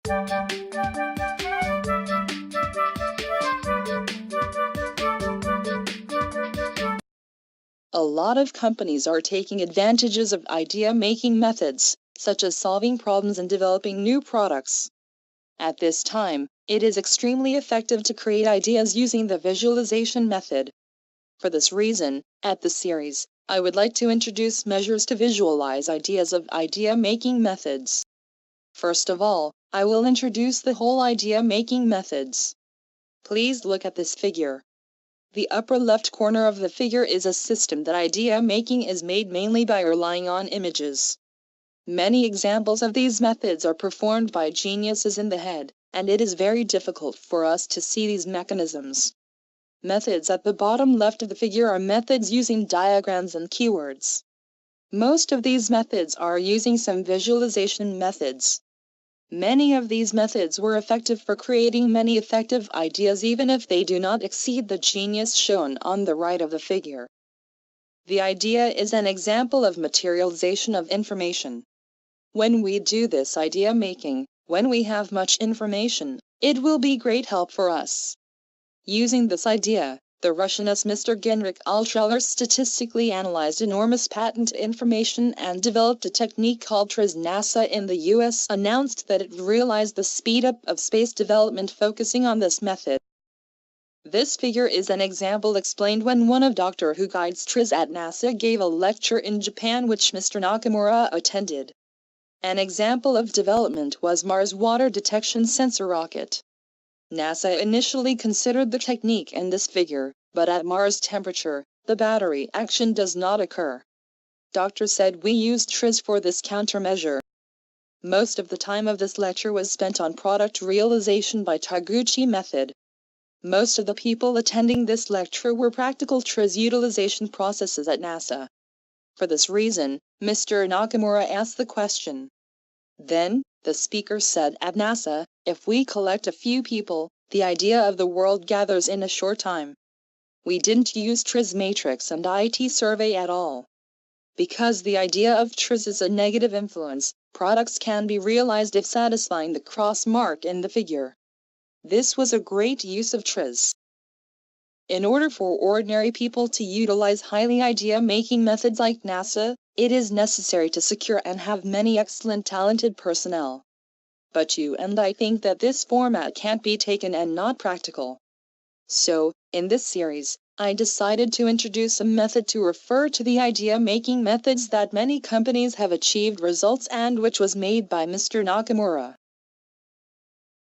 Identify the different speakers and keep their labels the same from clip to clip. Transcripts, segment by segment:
Speaker 1: A lot of companies are taking advantages of idea-making methods, such as solving problems and developing new products. At this time, it is extremely effective to create ideas using the visualization method. For this reason, at the series, I would like to introduce measures to visualize ideas of idea-making methods. First of all, I will introduce the whole idea-making methods. Please look at this figure. The upper left corner of the figure is a system that idea-making is made mainly by relying on images. Many examples of these methods are performed by geniuses in the head, and it is very difficult for us to see these mechanisms. Methods at the bottom left of the figure are methods using diagrams and keywords. Most of these methods are using some visualization methods. Many of these methods were effective for creating many effective ideas even if they do not exceed the genius shown on the right of the figure. The idea is an example of materialization of information. When we do this idea making, when we have much information, it will be great help for us. Using this idea, the Russianist Mr. Genrikh Alterer statistically analyzed enormous patent information and developed a technique called TRIZ. NASA in the US announced that it realized the speed up of space development focusing on this method. This figure is an example explained when one of Dr. who guides TRIZ at NASA gave a lecture in Japan which Mr. Nakamura attended. An example of development was Mars water detection sensor rocket. NASA initially considered the technique in this figure, but at Mars temperature, the battery action does not occur. Doctor said we used TRIZ for this countermeasure. Most of the time of this lecture was spent on product realization by Taguchi method. Most of the people attending this lecture were practical TRIZ utilization processes at NASA. For this reason, Mr. Nakamura asked the question. Then, the speaker said at NASA, if we collect a few people, the idea of the world gathers in a short time. We didn't use TRIZ matrix and IT survey at all. Because the idea of TRIZ is a negative influence, products can be realized if satisfying the cross mark in the figure. This was a great use of TRIZ. In order for ordinary people to utilize highly idea-making methods like NASA, it is necessary to secure and have many excellent talented personnel. But you and I think that this format can't be taken and not practical. So, in this series, I decided to introduce a method to refer to the idea-making methods that many companies have achieved results and which was made by Mr. Nakamura.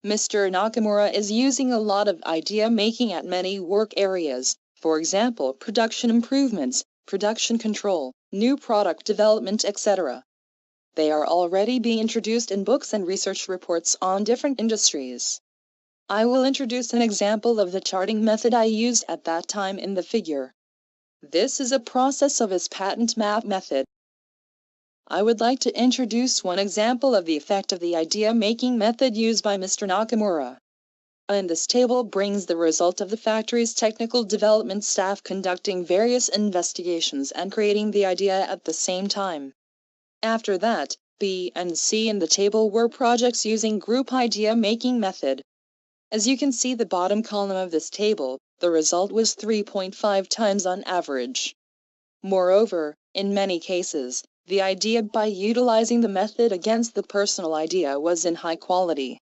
Speaker 1: Mr. Nakamura is using a lot of idea-making at many work areas, for example, production improvements, production control, new product development, etc. They are already being introduced in books and research reports on different industries. I will introduce an example of the charting method I used at that time in the figure. This is a process of his patent map method. I would like to introduce one example of the effect of the idea-making method used by Mr. Nakamura. And this table brings the result of the factory's technical development staff conducting various investigations and creating the idea at the same time. After that, B and C in the table were projects using group idea-making method. As you can see the bottom column of this table, the result was 3.5 times on average. Moreover, in many cases, the idea by utilizing the method against the personal idea was in high quality.